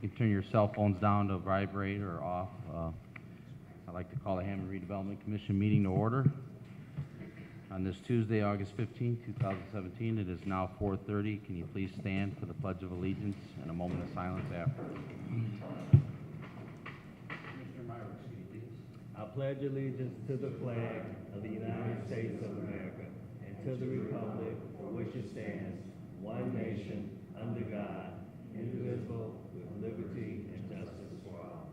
can turn your cell phones down to vibrate or off. I'd like to call the Hammond Redevelopment Commission meeting to order. On this Tuesday, August 15, 2017, it is now 4:30. Can you please stand for the Pledge of Allegiance and a moment of silence after? I pledge allegiance to the flag of the United States of America and to the republic for which it stands, one nation, under God, indivisible, with liberty and justice for all.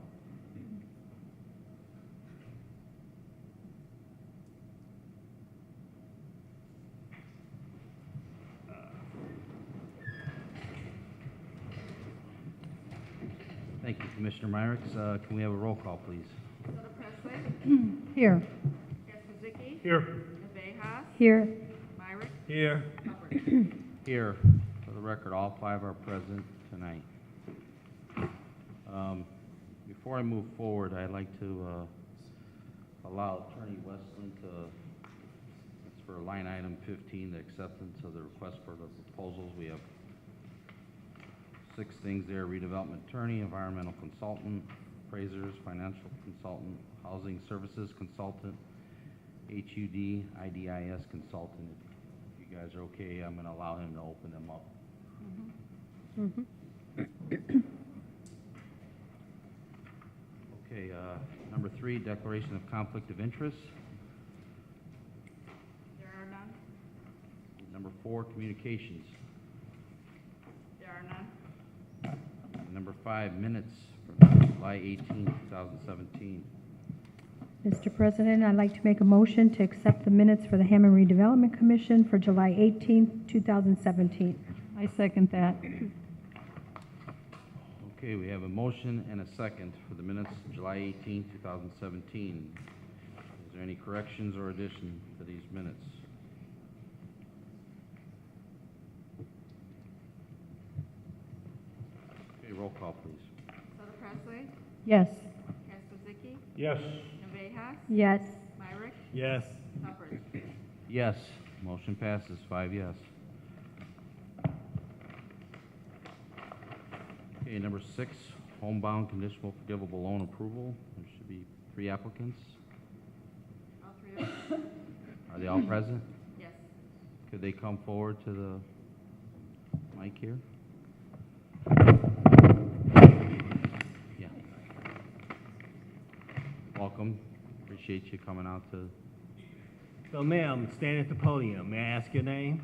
Thank you, Commissioner Myrick. Can we have a roll call, please? Here. Kaspazicki. Here. Nevejas. Here. Myrick. Here. Hubbard. Here. For the record, all 5 are present tonight. Before I move forward, I'd like to allow Attorney Westland to, it's for line item 15, the acceptance of the request for the proposals. We have 6 things there: redevelopment attorney, environmental consultant, appraisers, financial consultant, housing services consultant, HUD, IDIS consultant. If you guys are okay, I'm going to allow him to open them up. Okay, number 3, declaration of conflict of interest. There are none. Number 4, communications. There are none. And number 5, minutes from July 18, 2017. Mr. President, I'd like to make a motion to accept the minutes for the Hammond Redevelopment Commission for July 18, 2017. I second that. Okay, we have a motion and a second for the minutes of July 18, 2017. Is there any corrections or addition to these minutes? Okay, roll call, please. Sutter Presley. Yes. Kaspazicki. Yes. Nevejas. Yes. Myrick. Yes. Hubbard. Yes. Motion passes 5 yes. Okay, number 6, homebound conditional forgivable loan approval. There should be 3 applicants. All 3 of them. Are they all present? Yes. Could they come forward to the mic here? Yeah. Welcome. Appreciate you coming out to. So, ma'am, stand at the podium. May I ask your name?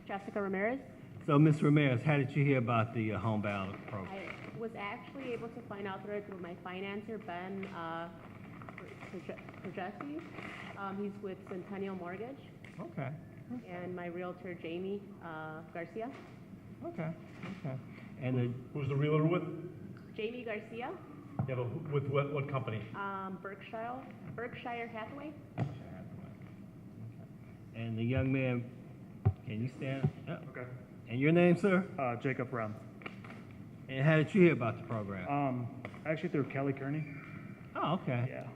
Jessica Ramirez. So, Ms. Ramirez, how did you hear about the homebound program? I was actually able to find out through my financer, Ben Progessi. He's with Centennial Mortgage. Okay. And my realtor, Jamie Garcia. Okay. Okay. And Who's the realtor with? Jamie Garcia, Yeah, but with what company? Berkshire Hathaway. and the young man, can you stand? Yep. Okay. And your name, sir? Jacob Ram. And how did you hear about the program? Actually through Kelly Kearney. Oh, okay. Yeah.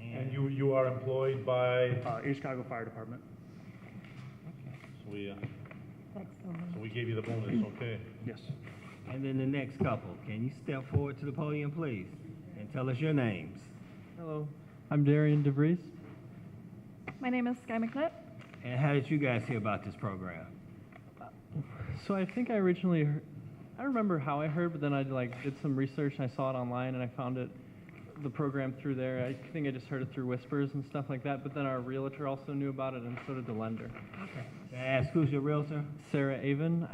And you are employed by? East Chicago Fire Department. So we gave you the bonus, okay? Yes. And then the next couple, can you step forward to the podium, please, and tell us your names? Hello, I'm Darian DeVries. My name is Sky McNutt. And how did you guys hear about this program? So I think I originally heard, I don't remember how I heard, but then I did some research and I saw it online and I found the program through there. I think I just heard it through whispers and stuff like that, but then our realtor also knew about it and so did the lender. Okay. May I ask, who's your realtor? Sarah Avon,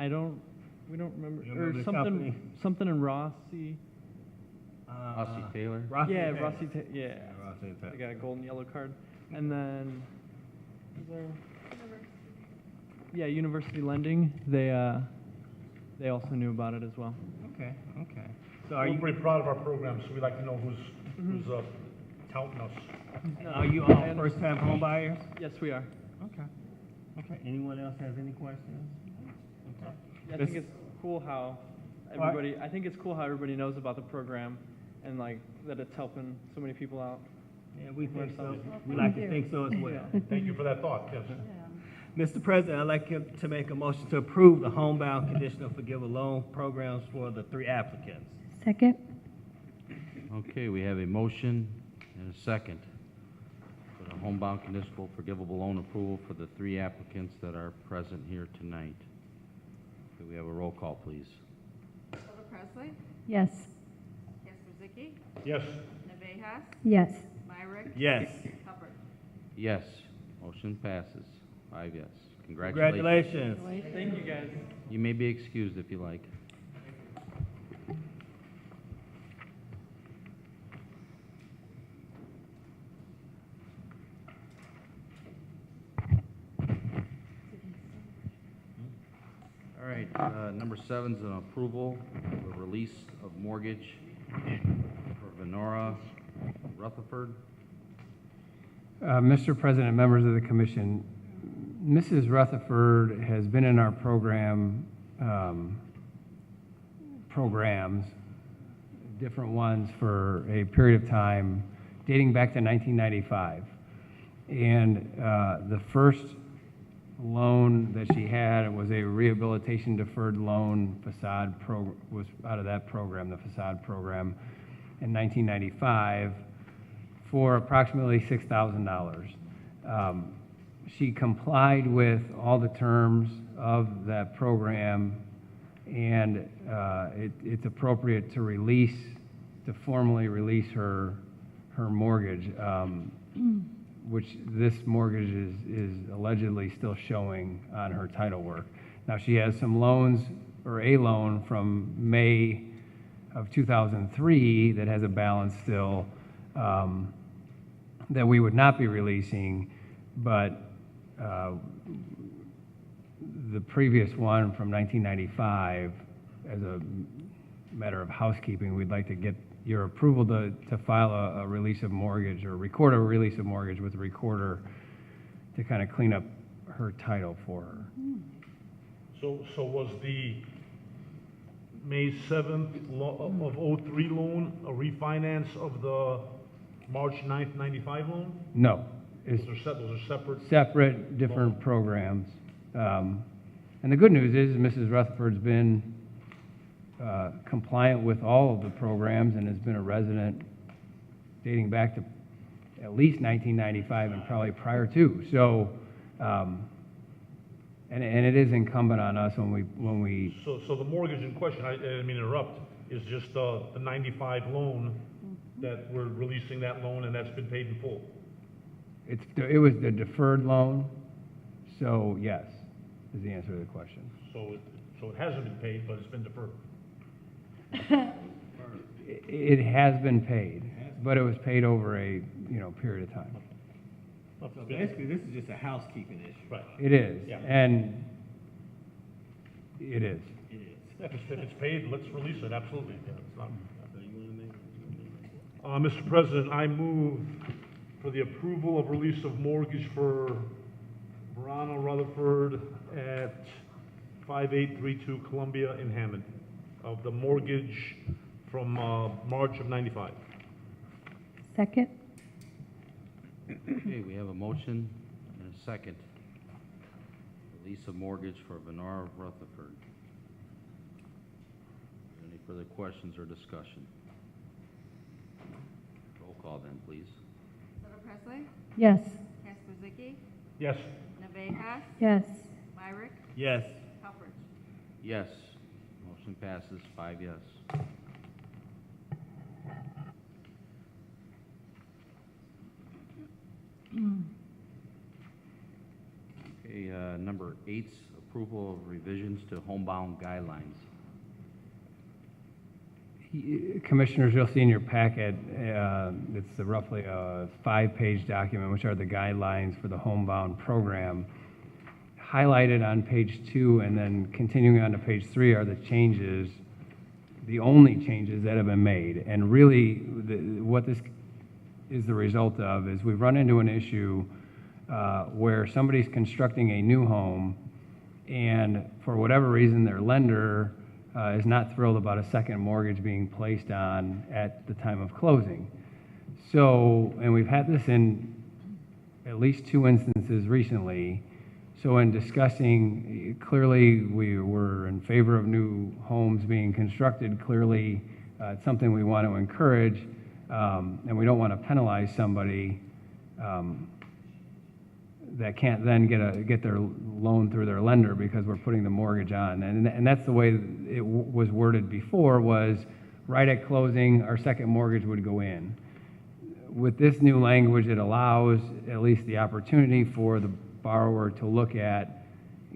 we don't remember, You remember or the something, company? something in Rossi. Rossi Taylor? Rossi Yeah, Taylor. Rossi, yeah. Rossi Taylor. They got a golden yellow card. And then, is there? Yeah, University Lending, they also knew about it as well. Okay, okay. So We're pretty proud of our program, so we'd like to know who's touting us. are you all first-time home buyers? Yes, we are. Okay. Okay. Anyone else has any questions? Okay. I think it's cool how everybody knows about the program and that it's helping so many people out. Yeah, we think so. We like to think so as well. Thank you for that thought, yes. Mr. President, I'd like to make a motion to approve the homebound conditional forgivable loan programs for the 3 applicants. Second? Okay, we have a motion and a second for the homebound conditional forgivable loan approval for the 3 applicants that are present here tonight. Could we have a roll call, please? Little Presley, Yes. Kasperziki, Yes. Navejas, Yes. Myrick, Yes. Hubbard. Yes. Motion passes. 5 yes. Congratulations. Congratulations. Thank you, guys. You may be excused if you like. All right, number 7 is an approval of a release of mortgage for Venora Rutherford. Mr. President, members of the commission, Mrs. Rutherford has been in our programs, different ones for a period of time dating back to 1995. And the first loan that she had was a rehabilitation deferred loan was out of that program, the facade program, in 1995 for approximately $6,000. She complied with all the terms of that program, and it's appropriate to formally release her mortgage, which this mortgage is allegedly still showing on her title work. Now, she has some loans, or a loan from May of 2003 that has a balance still that we would not be releasing, but the previous one from 1995, as a matter of housekeeping, we'd like to get your approval to file a release of mortgage or record a release of mortgage with the recorder to kind of clean up her title for her. So was the May 7th of 03 loan a refinance of the March 9th, 95 loan? No, it's Those are separate? separate, different programs. And the good news is Mrs. Rutherford's been compliant with all of the programs and has been a resident dating back to at least 1995 and probably prior to. So, and it is incumbent on us when we. So the mortgage in question, I didn't mean to interrupt, is just the 95 loan that we're releasing that loan and that's been paid in full? It was the deferred loan, so yes, is the answer to the question. So it hasn't been paid, but it's been deferred? It has been paid, but it was paid over a period of time. So basically, this is just a housekeeping issue. Right. It is, Yeah. and it is. It is. If it's paid, let's release it, absolutely. Yeah, it's not. So you want to make? Mr. President, I move for the approval of release of mortgage for Verona Rutherford at 5832 Columbia in Hammond, of the mortgage from March of 95. Second? Okay, we have a motion and a second. Release of mortgage for Venora Rutherford. Any further questions or discussion? Roll call then, please. Little Presley, Yes. Kasperziki, Yes. Navejas, Yes. Myrick, Yes. Hubbard. Yes. Motion passes 5 yes. Okay, number 8's approval of revisions to homebound guidelines. Commissioners, you'll see in your packet, it's roughly a 5-page document, which are the guidelines for the homebound program. Highlighted on page 2 and then continuing on to page 3 are the changes, the only changes that have been made. And really, what this is the result of is we've run into an issue where somebody's constructing a new home, and for whatever reason, their lender is not thrilled about a second mortgage being placed on at the time of closing. So, and we've had this in at least 2 instances recently, So in discussing, clearly, we were in favor of new homes being constructed. Clearly, it's something we want to encourage, and we don't want to penalize somebody that can't then get their loan through their lender because we're putting the mortgage on. And that's the way it was worded before, was right at closing, our second mortgage would go in. With this new language, it allows at least the opportunity for the borrower to look at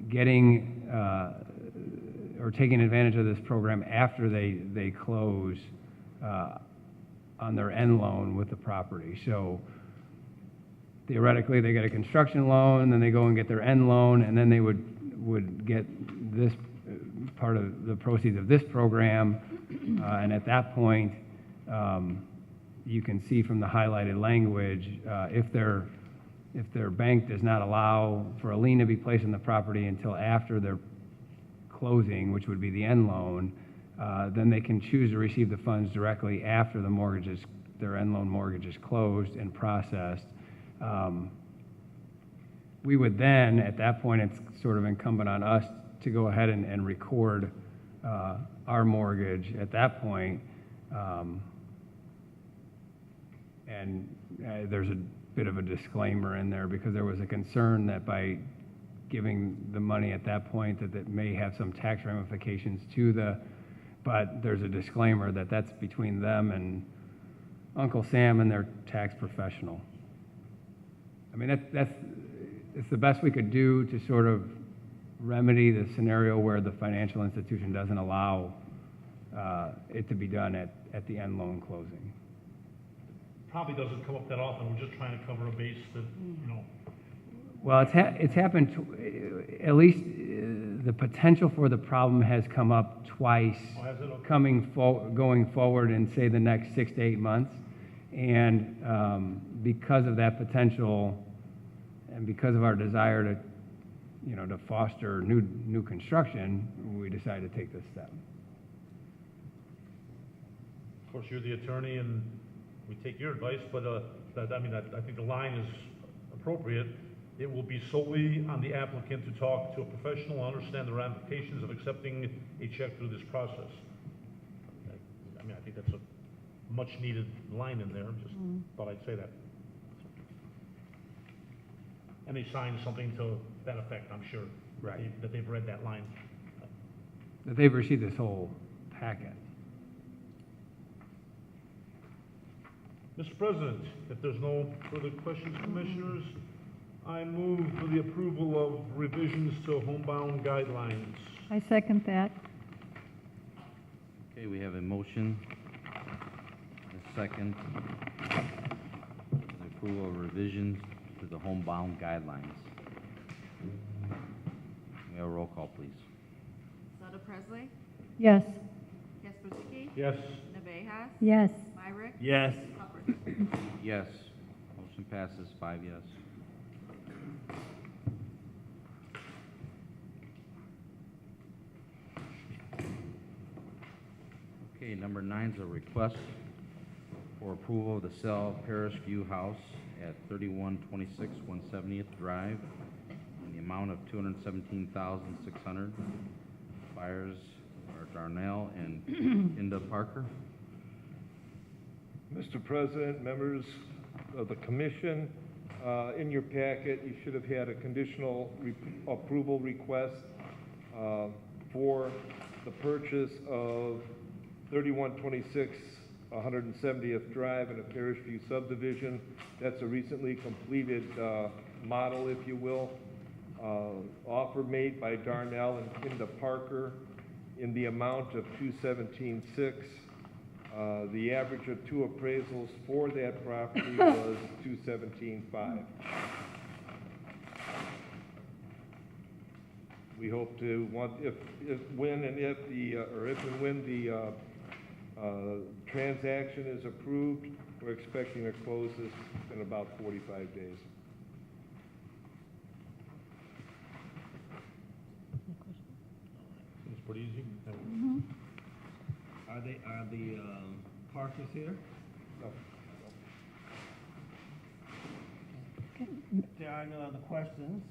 getting or taking advantage of this program after they close on their end loan with the property. So theoretically, they get a construction loan, then they go and get their end loan, and then they would get this part of the proceeds of this program. And at that point, you can see from the highlighted language, if their bank does not allow for a lien to be placed on the property until after their closing, which would be the end loan, then they can choose to receive the funds directly after their end loan mortgage is closed and processed. We would then, at that point, it's sort of incumbent on us to go ahead and record our mortgage at that point. And there's a bit of a disclaimer in there because there was a concern that by giving the money at that point that may have some tax ramifications but there's a disclaimer that that's between them and Uncle Sam and their tax professional. I mean, it's the best we could do to sort of remedy the scenario where the financial institution doesn't allow it to be done at the end loan closing. Probably doesn't come up that often. We're just trying to cover a base that, Well, it's happened, at least the potential for the problem has come up twice. Oh, has it? Okay. Going forward in, say, the next 6 to 8 months. And because of that potential and because of our desire to foster new construction, we decided to take this step. Of course, you're the attorney and we take your advice, but I think the line is appropriate. It will be solely on the applicant to talk to a professional, understand the ramifications of accepting a check through this process. I think that's a much needed line in there. Just thought I'd say that. And they signed something to that effect, I'm sure. Right. That they've read that line. That they've received this whole packet. Mr. President, if there's no further questions, Commissioners, I move for the approval of revisions to homebound guidelines. I second that. Okay, we have a motion, a second, the approval of revisions to the homebound guidelines. We have a roll call, please. Sutter Presley, Yes. Kasperziki, Yes. Navejas, Yes. Myrick, Yes. Hubbard. Yes. Motion passes 5 yes. Okay, number 9 is a request for approval of the sale of Parish View House at 3126 170th Drive in the amount of $217,600. Buyers are Darnell and Inda Parker. Mr. President, members of the commission, in your packet, you should have had a conditional approval request for the purchase of 3126 170th Drive in a Parish View subdivision. That's a recently completed model, if you will. Offer made by Darnell and Kinda Parker in the amount of $217,600. The average of 2 appraisals for that property was $217,500. We hope to if and when the transaction is approved, we're expecting to close this in about 45 days. It's pretty easy. Are the Parkers here? No. If there are no other questions,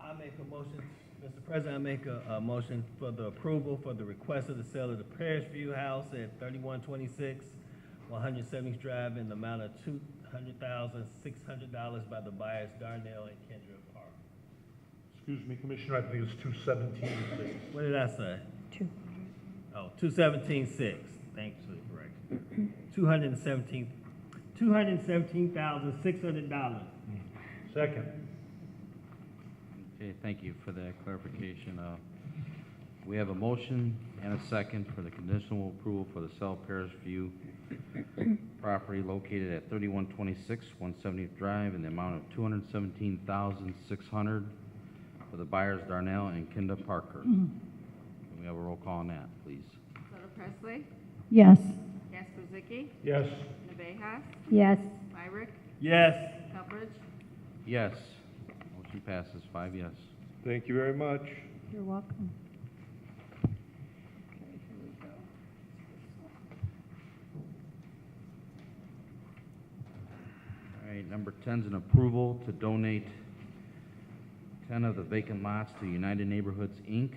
I make a motion, Mr. President, I make a motion for the approval for the request of the sale of the Parish View House at 3126 170th Drive in the amount of $200,600 by the buyers Darnell and Kendra Park. Excuse me, Commissioner, I think it's 217-6. What did I say? 2. Oh, 217.6. Thanks for the correction. $217,600. Second. Okay, thank you for that clarification. We have a motion and a second for the conditional approval for the South Parish View property located at 3126 170th Drive in the amount of $217,600 for the buyers Darnell and Kinda Parker. Can we have a roll call on that, please? Sutter Presley, Yes. Casper Zicke, Yes. Navejas, Yes. Wyrick, Yes. Helfrich, Yes. Motion passes 5 yes. Thank you very much. You're welcome. All right, number 10 is an approval to donate 10 of the vacant lots to United Neighborhoods, Inc.,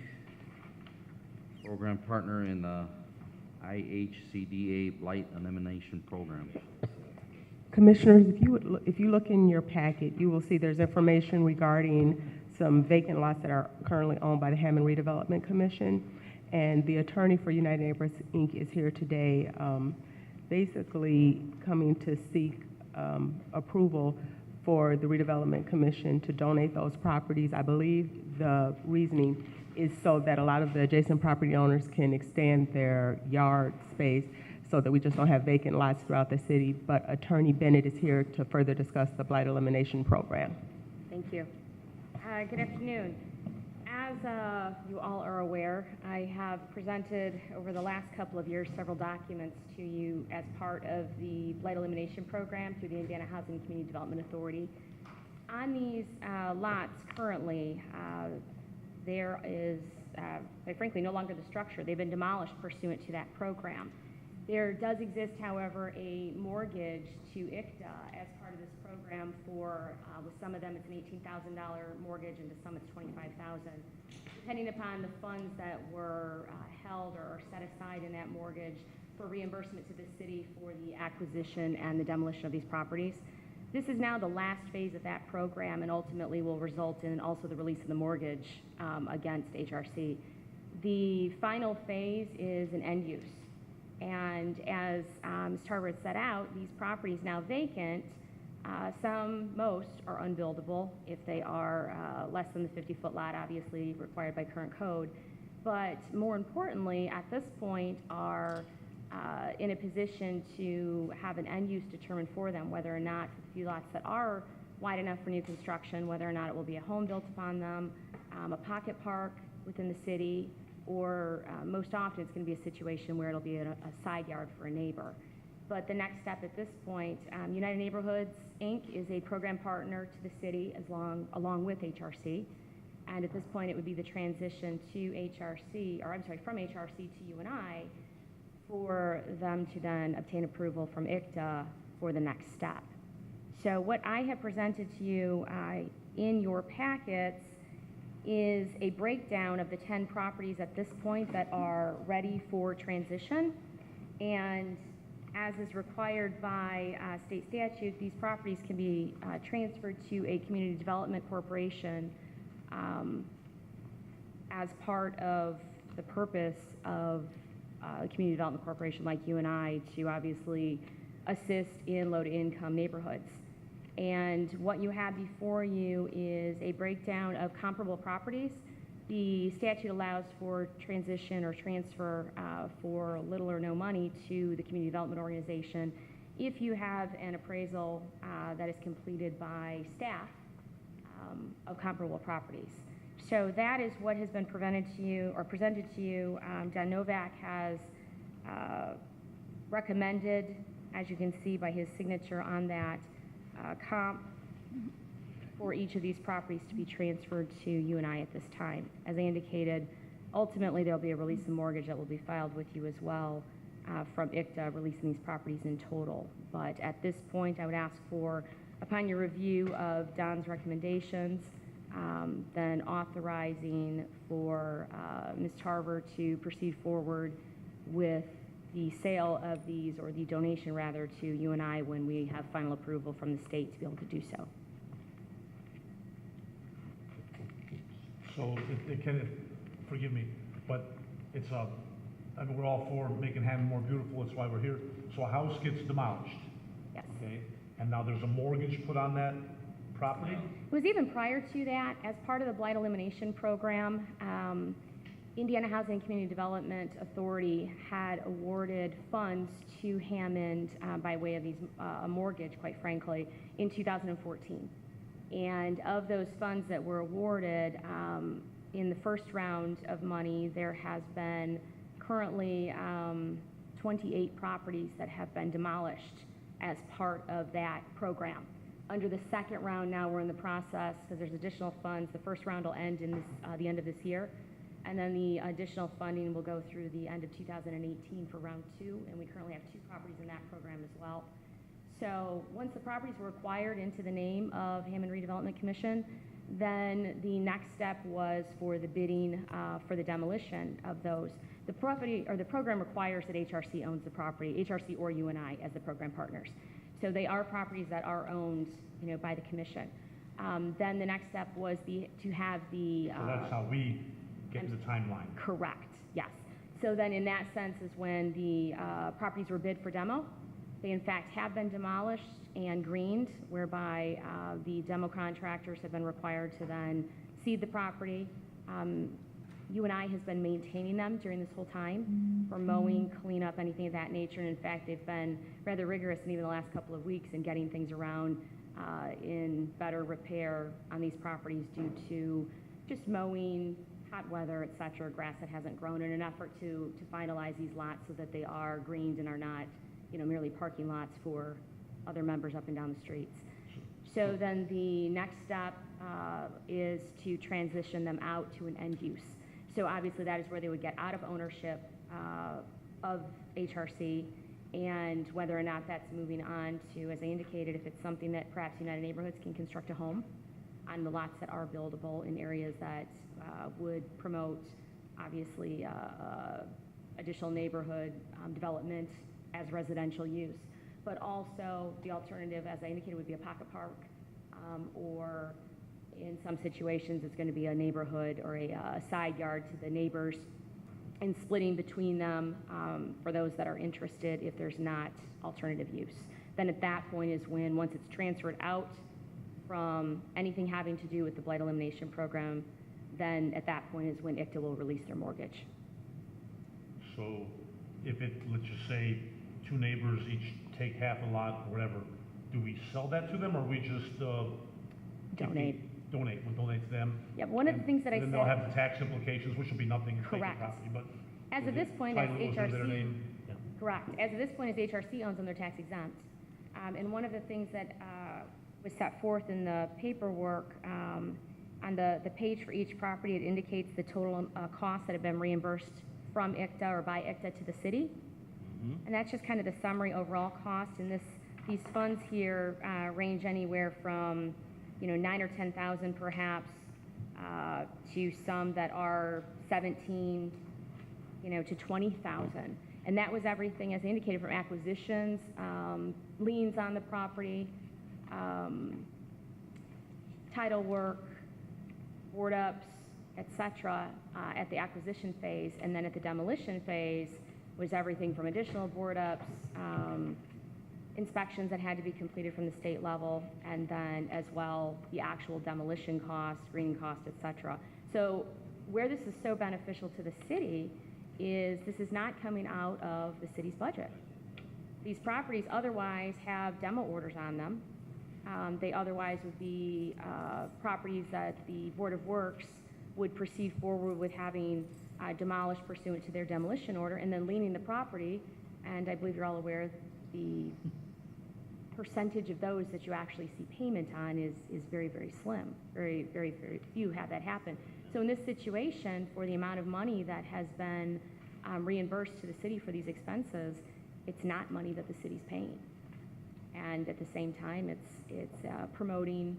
program partner in the IHCDA Blight Elimination Program. Commissioners, if you look in your packet, you will see there's information regarding some vacant lots that are currently owned by the Hammond Redevelopment Commission. And the attorney for United Neighbors, Inc. is here today, basically coming to seek approval for the Redevelopment Commission to donate those properties. I believe the reasoning is so that a lot of the adjacent property owners can extend their yard space so that we just don't have vacant lots throughout the city. But Attorney Bennett is here to further discuss the blight elimination program. Thank you. Good afternoon. As you all are aware, I have presented over the last couple of years several documents to you as part of the blight elimination program through the Indiana Housing and Community Development Authority. On these lots currently, there is, quite frankly, no longer the structure. They've been demolished pursuant to that program. There does exist, however, a mortgage to ICTA as part of this program for, with some of them it's an $18,000 mortgage and to some it's $25,000. Depending upon the funds that were held or set aside in that mortgage for reimbursement to the city for the acquisition and the demolition of these properties. This is now the last phase of that program and ultimately will result in also the release of the mortgage against HRC. The final phase is an end use. And as Ms. Tarver set out, these properties now vacant, most are unbuildable if they are less than the 50-foot lot, obviously required by current code. But more importantly, at this point are in a position to have an end use determined for them, whether or not the few lots that are wide enough for new construction, whether or not it will be a home built upon them, a pocket park within the city, or most often it's going to be a situation where it'll be a side yard for a neighbor. But the next step at this point, United Neighborhoods, Inc. is a program partner to the city along with HRC. And at this point, it would be the transition to HRC, or I'm sorry, from HRC to UNI for them to then obtain approval from ICTA for the next step. So what I have presented to you in your packets is a breakdown of the 10 properties at this point that are ready for transition. And as is required by state statute, these properties can be transferred to a community development corporation as part of the purpose of a community development corporation like you and I to obviously assist in low-to-income neighborhoods. And what you have before you is a breakdown of comparable properties. The statute allows for transition or transfer for little or no money to the community development organization if you have an appraisal that is completed by staff of comparable properties. So that is what has been presented to you. Don Novak has recommended, as you can see by his signature on that, comp for each of these properties to be transferred to UNI at this time. As I indicated, ultimately there will be a release of mortgage that will be filed with you as well from ICTA releasing these properties in total. But at this point, I would ask for, upon your review of Don's recommendations, then authorizing for Ms. Tarver to proceed forward with the sale of these, or the donation rather, to UNI when we have final approval from the state to be able to do so. So it can, forgive me, but it's I mean, we're all for making Hammond more beautiful, that's why we're here. So a house gets demolished, Yes. okay? And now there's a mortgage put on that property? It was even prior to that, as part of the blight elimination program, Indiana Housing and Community Development Authority had awarded funds to Hammond by way of a mortgage, quite frankly, in 2014. And of those funds that were awarded, in the first round of money, there has been currently 28 properties that have been demolished as part of that program. Under the second round now, we're in the process, because there's additional funds. The first round will end in the end of this year, and then the additional funding will go through the end of 2018 for round 2, and we currently have 2 properties in that program as well. So once the properties were acquired into the name of Hammond Redevelopment Commission, then the next step was for the bidding for the demolition of those. The property, or the program, requires that HRC owns the property, HRC or UNI as the program partners. So they are properties that are owned, by the commission. Then the next step was to have the. So that's how we get in the timeline. Correct. Yes. So then, in that sense, is when the properties were bid for demo. They in fact have been demolished and greened, whereby the demo contractors have been required to then seed the property. UNI has been maintaining them during this whole time for mowing, cleanup, anything of that nature. And in fact, they've been rather rigorous in even the last couple of weeks in getting things around in better repair on these properties due to just mowing, hot weather, et cetera, grass that hasn't grown, in an effort to finalize these lots so that they are greened and are not, merely parking lots for other members up and down the streets. So then the next step is to transition them out to an end use. So obviously that is where they would get out of ownership of HRC, and whether or not that's moving on to, as I indicated, if it's something that perhaps United Neighborhoods can construct a home on the lots that are buildable in areas that would promote, obviously, additional neighborhood development as residential use. But also the alternative, as I indicated, would be a pocket park, or in some situations it's going to be a neighborhood or a side yard to the neighbors, and splitting between them for those that are interested if there's not alternative use. Then at that point is when, once it's transferred out from anything having to do with the blight elimination program, then at that point is when ICTA will release their mortgage. So if it, let's just say, 2 neighbors each take half a lot or whatever, do we sell that to them, or we just Donate. Donate, we'll donate to them? Yeah, one of the things that I then said. they'll have the tax implications, which will be nothing to take the Correct. property, but. As of this point, as title goes under their HRC, name. Yeah. correct. As of this point, as HRC owns them, they're tax exempt. And one of the things that was set forth in the paperwork, on the page for each property, it indicates the total costs that have been reimbursed from ICTA or by ICTA to the city. And that's just kind of the summary overall cost. And these funds here range anywhere from, 9 or 10,000 perhaps, to some that are 17, to 20,000. And that was everything, as indicated, from acquisitions, liens on the property, title work, board ups, et cetera, at the acquisition phase. And then at the demolition phase was everything from additional board ups, inspections that had to be completed from the state level, and then as well the actual demolition costs, screening costs, et cetera. So where this is so beneficial to the city is this is not coming out of the city's budget. These properties otherwise have demo orders on them. They otherwise would be properties that the Board of Works would proceed forward with having demolished pursuant to their demolition order, and then leaning the property. And I believe you're all aware the percentage of those that you actually see payment on is very, very slim. Very, very, very few have that happen. So in this situation, for the amount of money that has been reimbursed to the city for these expenses, it's not money that the city's paying. And at the same time, it's promoting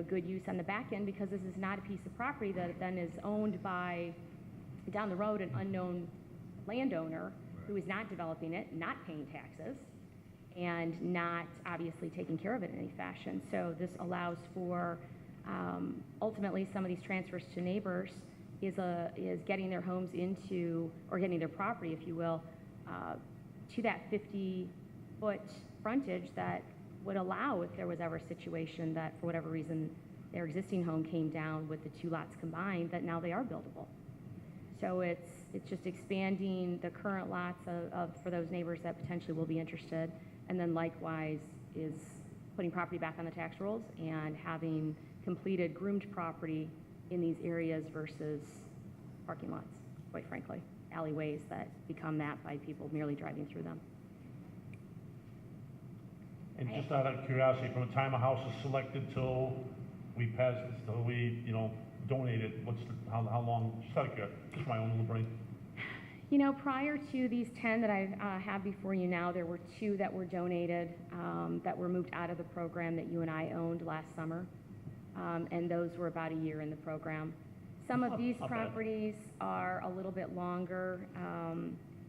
good use on the back end, because this is not a piece of property that then is owned by, down the road, an unknown landowner who is not developing it, not paying taxes, and not obviously taking care of it in any fashion. So this allows for, ultimately, some of these transfers to neighbors is getting their homes into, or getting their property, if you will, to that 50-foot frontage that would allow, if there was ever a situation that, for whatever reason, their existing home came down with the two lots combined, that now they are buildable. So it's just expanding the current lots for those neighbors that potentially will be interested, and then likewise is putting property back on the tax rolls and having completed groomed property in these areas versus parking lots, quite frankly, alleyways that become that by people merely driving through them. And just out of curiosity, from the time a house is selected till we pass, till we, donate it, how long, just out of curiosity, just my own little brain. Prior to these 10 that I have before you now, there were 2 that were donated, that were moved out of the program that you and I owned last summer. And those were about a year in the program. Some of these properties are a little bit longer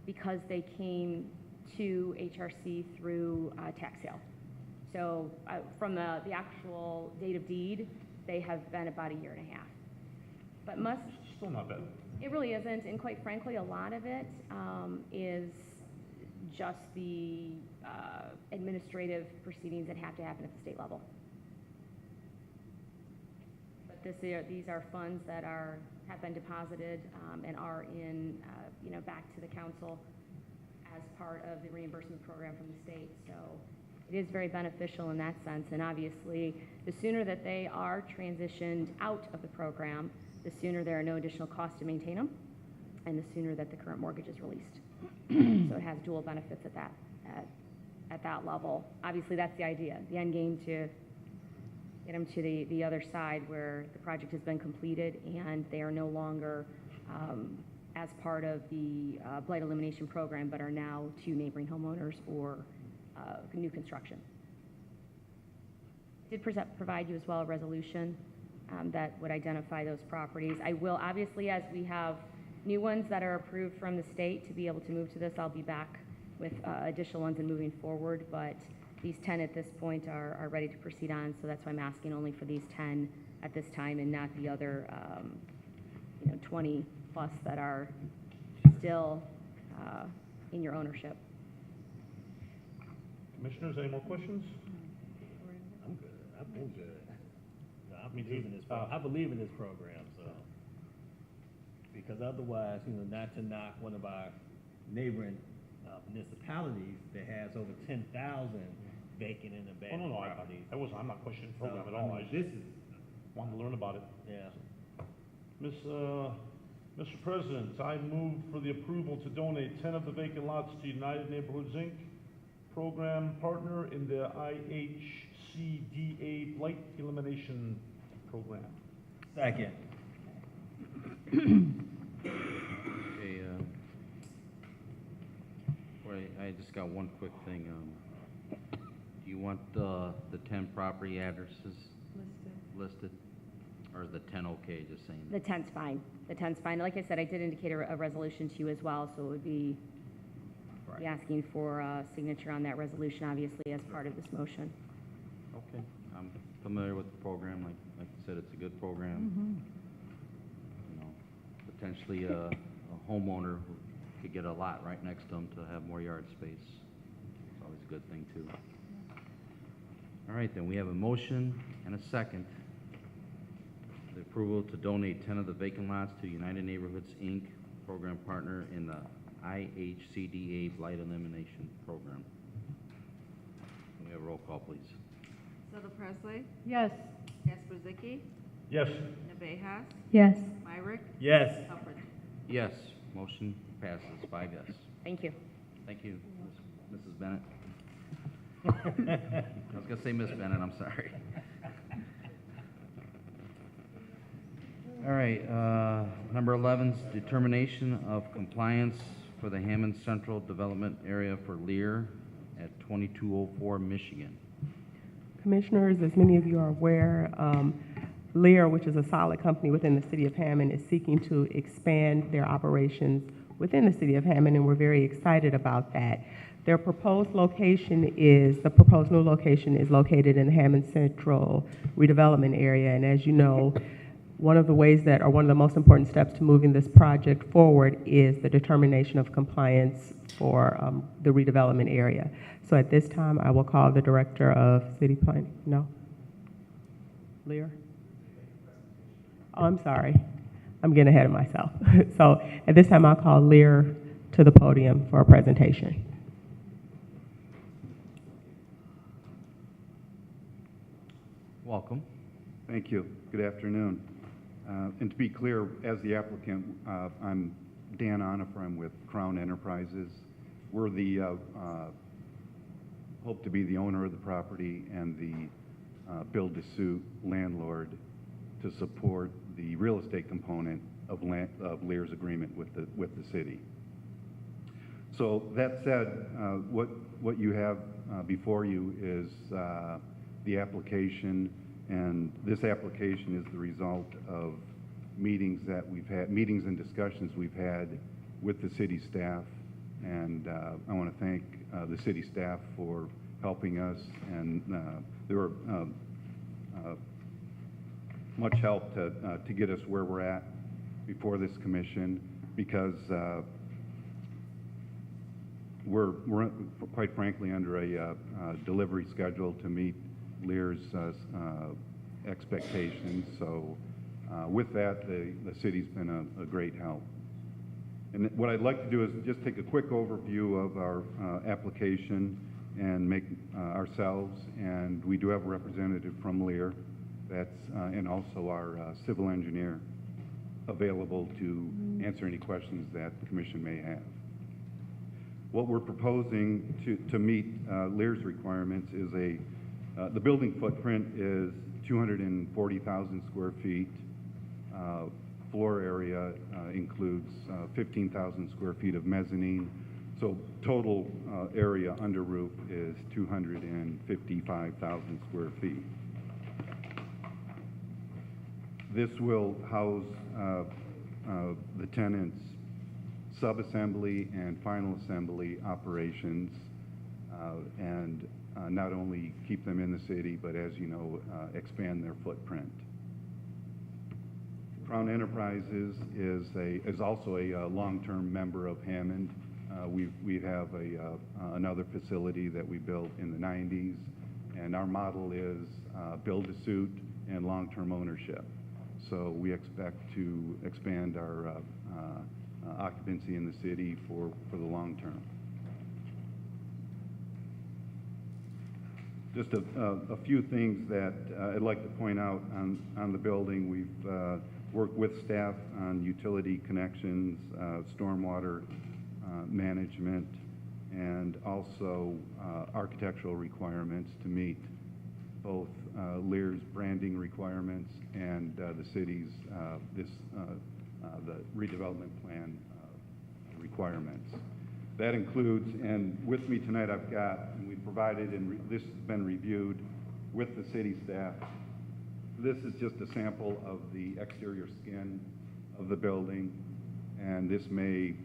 because they came to HRC through tax sale. So from the actual date of deed, they have been about a year and a half. But Still not bad. it really isn't, and quite frankly, a lot of it is just the administrative proceedings that have to happen at the state level. But these are funds that have been deposited and are in, back to the council as part of the reimbursement program from the state. So it is very beneficial in that sense, and obviously, the sooner that they are transitioned out of the program, the sooner there are no additional costs to maintain them, and the sooner that the current mortgage is released. So it has dual benefits at that level. Obviously, that's the idea, the end game, to get them to the other side where the project has been completed and they are no longer as part of the blight elimination program, but are now to neighboring homeowners or new construction. I did provide you as well a resolution that would identify those properties. I will, obviously, as we have new ones that are approved from the state to be able to move to this, I'll be back with additional ones and moving forward, but these 10 at this point are ready to proceed on, so that's why I'm asking only for these 10 at this time and not the other 20 plus that are still in your ownership. Commissioners, any more questions? I'm good. I've been good. No, I believe in this program, so. Because otherwise, not to knock one of our neighboring municipalities that has over 10,000 vacant and abandoned properties. I'm not questioning the program at So, all. this is, Wanted to learn about it. yeah. Mr. President, I move for the approval to donate 10 of the vacant lots to United Neighborhoods, Inc., program partner in the IHCDA blight elimination program. Second. Okay, I just got one quick thing. Do you want the 10 property addresses listed? Or is the 10 okay, just saying? The 10's fine. The 10's fine. Like I said, I did indicate a resolution to you as well, so it would be asking for a signature on that resolution, obviously, as part of this motion. Okay, I'm familiar with the program. Like I said, it's a good program. Potentially a homeowner who could get a lot right next to them to have more yard space. It's always a good thing, too. All right, then we have a motion and a second. The approval to donate 10 of the vacant lots to United Neighborhoods, Inc., program partner in the IHCDA blight elimination program. Can we have a roll call, please? Soto Presley? Yes. Gasparzicki? Yes. Nabejas? Yes. Myrick? Yes. Hubbard? Yes, motion passes 5 yes. Thank you. Thank you, Mrs. Bennett. I was gonna say Miss Bennett, I'm sorry. All right, number 11's determination of compliance for the Hammond Central Development Area for Lear at 2204 Michigan. Commissioners, as many of you are aware, Lear, which is a solid company within the city of Hammond, is seeking to expand their operations within the city of Hammond, and we're very excited about that. Their proposed location is, the proposed new location is located in the Hammond Central redevelopment area, and as you know, one of the ways that, or one of the most important steps to moving this project forward is the determination of compliance for the redevelopment area. So at this time, I will call the Director of City Planning. No? Lear? Oh, I'm sorry. I'm getting ahead of myself. So at this time, I'll call Lear to the podium for a presentation. Welcome. Thank you. Good afternoon. And to be clear, as the applicant, I'm Dan Onifer. I'm with Crown Enterprises. We're the, hope to be the owner of the property and the build-to-suit landlord to support the real estate component of Lear's agreement with the city. So that said, what you have before you is the application, and this application is the result of meetings that we've had, meetings and discussions we've had with the city staff, and I want to thank the city staff for helping us, and there were much help to get us where we're at before this commission, because we're quite frankly under a delivery schedule to meet Lear's expectations. So with that, the city's been a great help. And what I'd like to do is just take a quick overview of our application and make ourselves, and we do have a representative from Lear that's, and also our civil engineer available to answer any questions that the commission may have. What we're proposing to meet Lear's requirements is the building footprint is 240,000 square feet. Floor area includes 15,000 square feet of mezzanine. So total area under roof is 255,000 square feet. This will house the tenants' sub-assembly and final assembly operations, and not only keep them in the city, but as you know, expand their footprint. Crown Enterprises is also a long-term member of Hammond. We have another facility that we built in the 90s, and our model is build-to-suit and long-term ownership. So we expect to expand our occupancy in the city for the long term. Just a few things that I'd like to point out on the building. We've worked with staff on utility connections, stormwater management, and also architectural requirements to meet both Lear's branding requirements and the city's the redevelopment plan requirements. That includes, and with me tonight I've got, and we provided, and this has been reviewed with the city staff. This is just a sample of the exterior skin of the building, and this may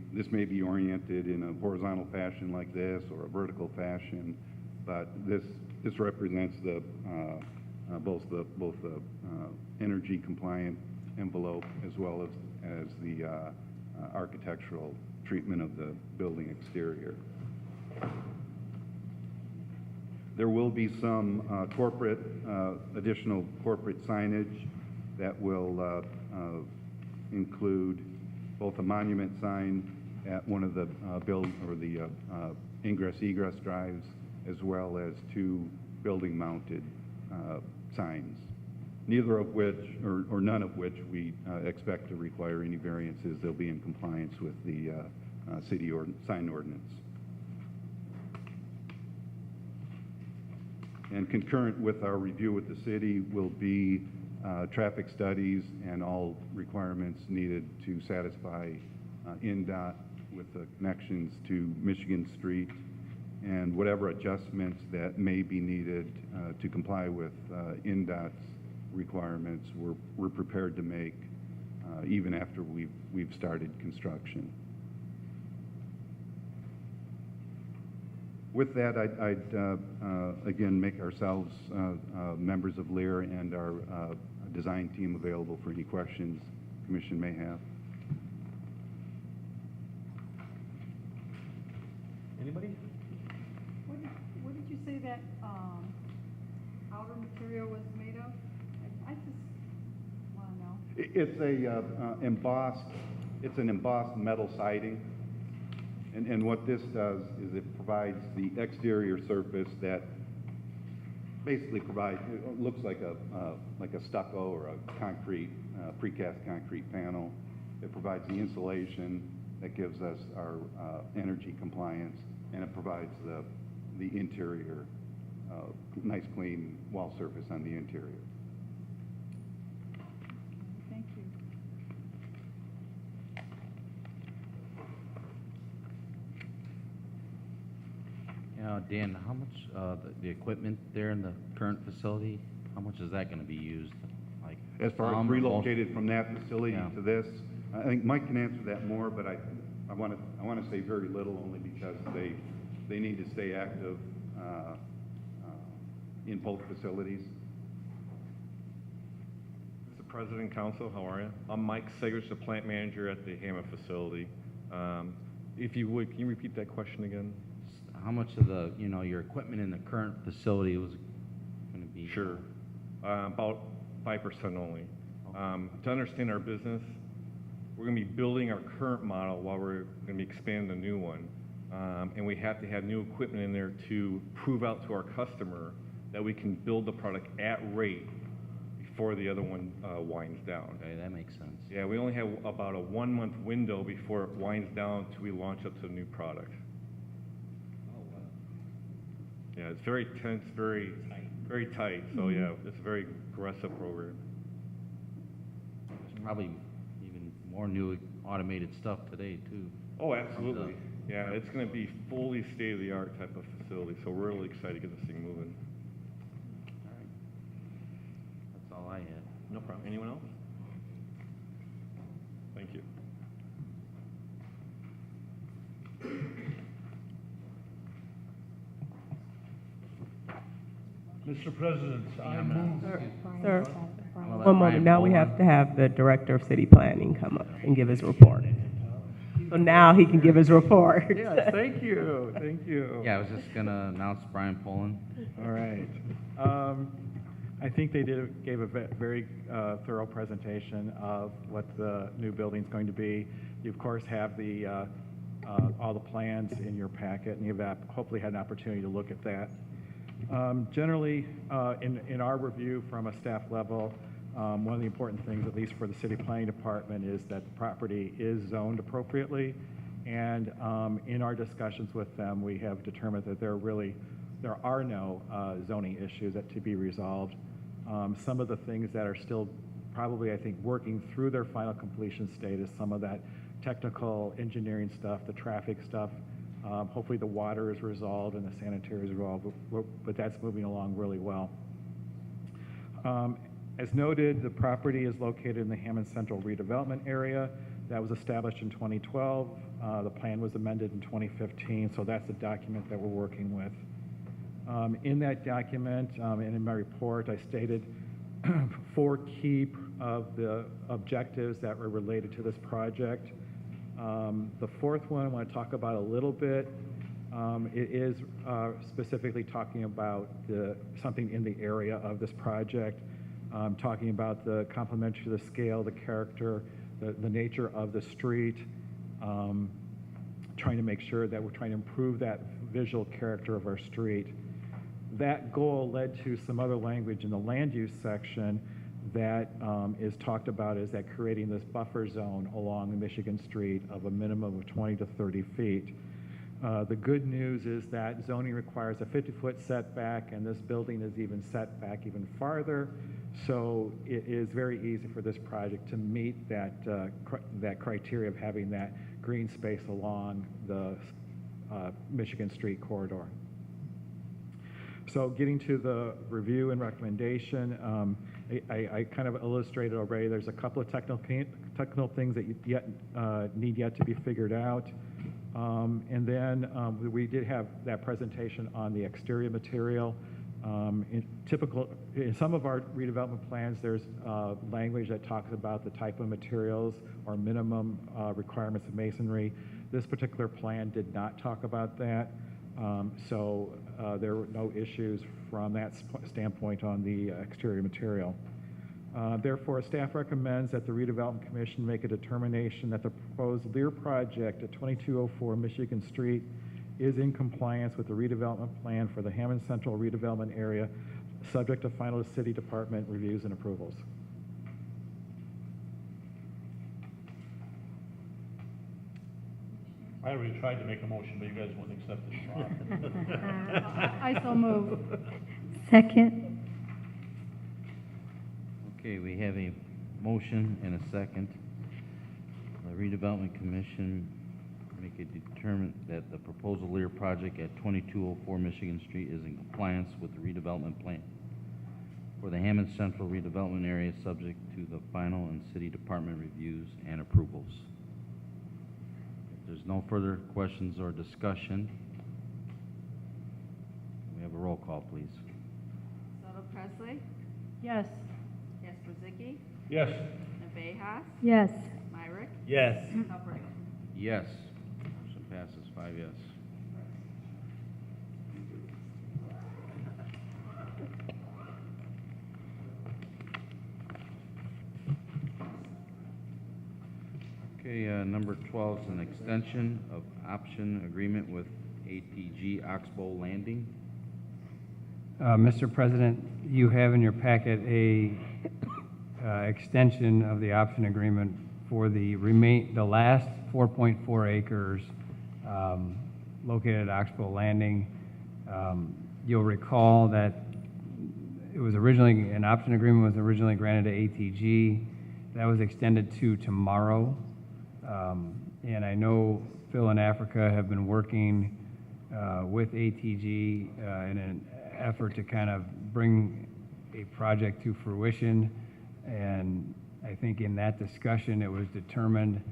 be oriented in a horizontal fashion like this or a vertical fashion, but this represents the both the energy compliant envelope as well as the architectural treatment of the building exterior. There will be some additional corporate signage that will include both a monument sign at one of the ingress-egress drives, as well as two building-mounted signs, neither of which, or none of which, we expect to require any variances. They'll be in compliance with the city sign ordinance. And concurrent with our review with the city will be traffic studies and all requirements needed to satisfy NDOT with the connections to Michigan Street and whatever adjustments that may be needed to comply with NDOT's requirements, we're prepared to make even after we've started construction. With that, I'd again make ourselves members of Lear and our design team available for any questions the Commission may have. Anybody? What did you say that outer material was made of? I just want to know. It's an embossed metal siding. And what this does is it provides the exterior surface that basically it looks like a stucco or a concrete, precast concrete panel. It provides the insulation that gives us our energy compliance, and it provides the interior, nice clean wall surface on the interior. Thank you. Dan, how much, the equipment there in the current facility, how much is that going to be used? Like, As far as relocated from that facility to this, I think Mike can answer that more, but I want to say very little, only because they need to stay active in both facilities. Mr. President, Council, how are you? I'm Mike Segers, the plant manager at the Hammond facility. If you would, can you repeat that question again? How much of the, your equipment in the current facility was going to be? Sure. About 5% only. To understand our business, we're going to be building our current model while we're going to be expanding the new one. And we have to have new equipment in there to prove out to our customer that we can build the product at rate before the other one winds down. Okay, that makes sense. Yeah, we only have about a 1-month window before it winds down till we launch up to the new product. Yeah, it's very tense, very tight. So yeah, it's a very aggressive program. There's probably even more new automated stuff today too. Oh, absolutely. Yeah, it's going to be fully state-of-the-art type of facility. So we're really excited to get this thing moving. All right. That's all I had. No problem. Anyone else? Thank you. Mr. President, I move. Sir, I'll let one moment. Brian Now we Boland. have to have the Director of City Planning come up and give his report. So now he can give his report. Yeah, thank you, thank you. Yeah, I was just going to announce Brian Poland. All right. I think they gave a very thorough presentation of what the new building's going to be. You, of course, have all the plans in your packet, and you've hopefully had an opportunity to look at that. Generally, in our review from a staff level, one of the important things, at least for the city planning department, is that the property is zoned appropriately. And in our discussions with them, we have determined that there are no zoning issues that to be resolved. Some of the things that are still probably, I think, working through their final completion state is some of that technical engineering stuff, the traffic stuff. Hopefully the water is resolved and the sanitary is resolved, but that's moving along really well. As noted, the property is located in the Hammond Central redevelopment area. That was established in 2012. The plan was amended in 2015, so that's the document that we're working with. In that document and in my report, I stated 4 key of the objectives that were related to this project. The 4th one I want to talk about a little bit. It is specifically talking about something in the area of this project, talking about the complementary to the scale, the character, the nature of the street, trying to make sure that we're trying to improve that visual character of our street. That goal led to some other language in the land use section that is talked about as that creating this buffer zone along the Michigan Street of a minimum of 20 to 30 feet. The good news is that zoning requires a 50-foot setback, and this building is even set back even farther. So it is very easy for this project to meet that criteria of having that green space along the Michigan Street corridor. So getting to the review and recommendation, I kind of illustrated already, there's a couple of technical things that need yet to be figured out. And then we did have that presentation on the exterior material. In some of our redevelopment plans, there's language that talks about the type of materials or minimum requirements of masonry. This particular plan did not talk about that. So there were no issues from that standpoint on the exterior material. Therefore, staff recommends that the Redevelopment Commission make a determination that the proposed Lear project at 2204 Michigan Street is in compliance with the redevelopment plan for the Hammond Central redevelopment area, subject to final city department reviews and approvals. I already tried to make a motion, but you guys wouldn't accept it. I so move. Second. Okay, we have a motion and a second. The Redevelopment Commission make a determine that the proposal Lear project at 2204 Michigan Street is in compliance with the redevelopment plan for the Hammond Central redevelopment area, subject to the final and city department reviews and approvals. If there's no further questions or discussion, we have a roll call, please. Soto Presley? Yes. Jasper Yes. Navejas? Yes. Myrick? Yes. Hubbard? Yes. Motion passes 5 yes. Okay, number 12 is an extension of option agreement with ATG Oxbow Landing. Mr. President, you have in your packet a extension of the option agreement for the last 4.4 acres located at Oxbow Landing. You'll recall that it was originally, an option agreement was originally granted to ATG. That was extended to tomorrow. And I know Phil and Africa have been working with ATG in an effort to kind of bring a project to fruition. And I think in that discussion, it was determined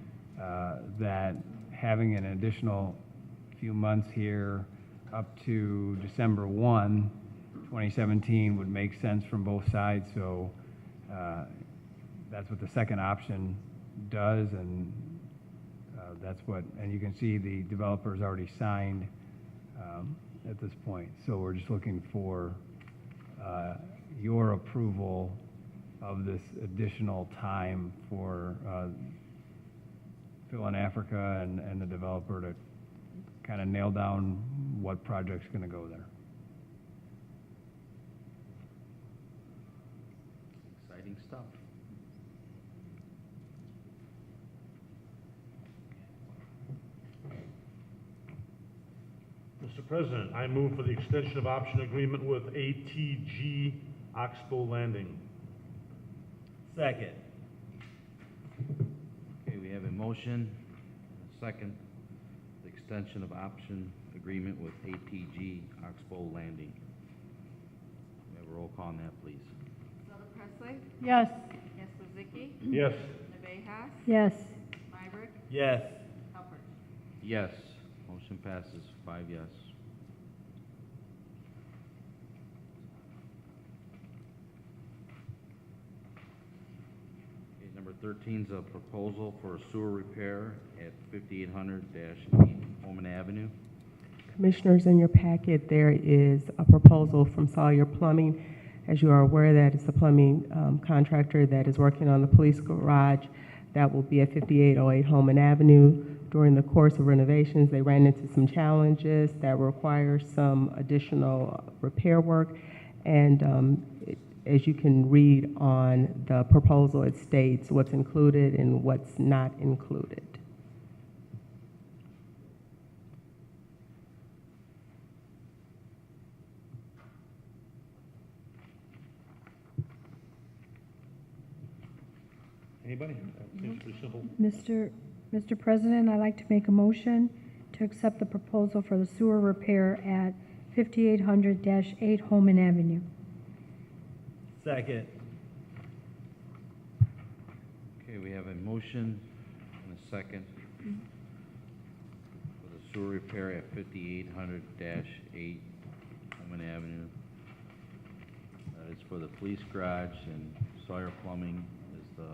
that having an additional few months here up to December 1, 2017 would make sense from both sides. So that's what the second option does, and that's what, and you can see the developer's already signed at this point. So we're just looking for your approval of this additional time for Phil in Africa and the developer to kind of nail down what project's going to go there. Exciting stuff. Mr. President, I move for the extension of option agreement with ATG Oxbow Landing. Second. Okay, we have a motion, a second, the extension of option agreement with ATG Oxbow Landing. We have a roll call on that, please. Soto Presley? Yes. Jasper Yes. Navejas? Yes. Myrick? Yes. Hubbard? Yes. Motion passes 5 yes. Okay, number 13 is a proposal for a sewer repair at 5800-8 Holman Avenue. Commissioners, in your packet, there is a proposal from Sawyer Plumbing. As you are aware, that is the plumbing contractor that is working on the police garage that will be at 5808 Holman Avenue. During the course of renovations, they ran into some challenges that require some additional repair work. And as you can read on the proposal, it states what's included and what's not included. Anybody? Seems pretty simple. Mr. President, I'd like to make a motion to accept the proposal for the sewer repair at 5800-8 Holman Avenue. Second. Okay, we have a motion and a second for the sewer repair at 5800-8 Holman Avenue. That is for the police garage, and Sawyer Plumbing is the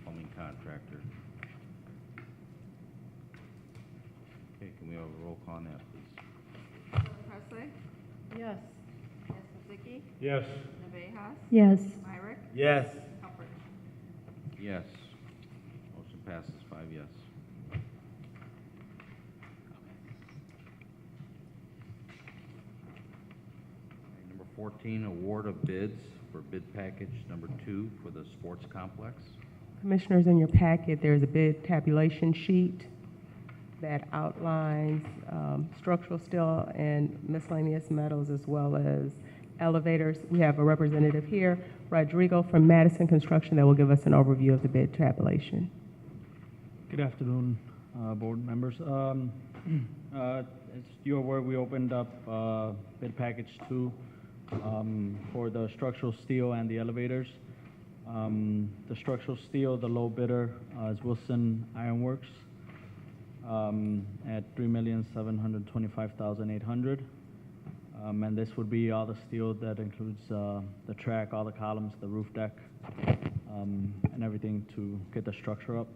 plumbing contractor. Okay, can we have a roll call on that, please? Presley? Yes. Esposito? Yes. Navejas? Yes. Myrick? Yes. Helfrich? Yes. Motion passes 5 yes. Number 14, award of bids for bid package number 2 for the sports complex. Commissioners, in your packet, there's a bid tabulation sheet that outlines structural steel and miscellaneous metals, as well as elevators. We have a representative here, Rodrigo from Madison Construction, that will give us an overview of the bid tabulation. Good afternoon, board members. As you're aware, we opened up bid package 2 for the structural steel and the elevators. The structural steel, the low bidder is Wilson Ironworks at $3,725,800. And this would be all the steel that includes the track, all the columns, the roof deck, and everything to get the structure up.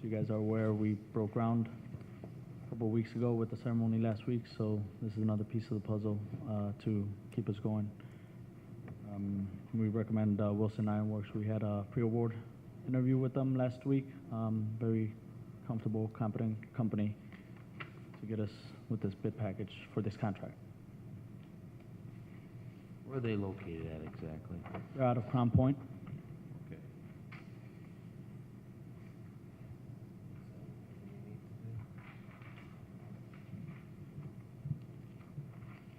So you guys are aware, we broke ground a couple of weeks ago with the ceremony last week, so this is another piece of the puzzle to keep us going. We recommend Wilson Ironworks. We had a pre-award interview with them last week. Very comfortable, competent company to get us with this bid package for this contract. Where are they located at exactly? They're out of Crown Point. Okay.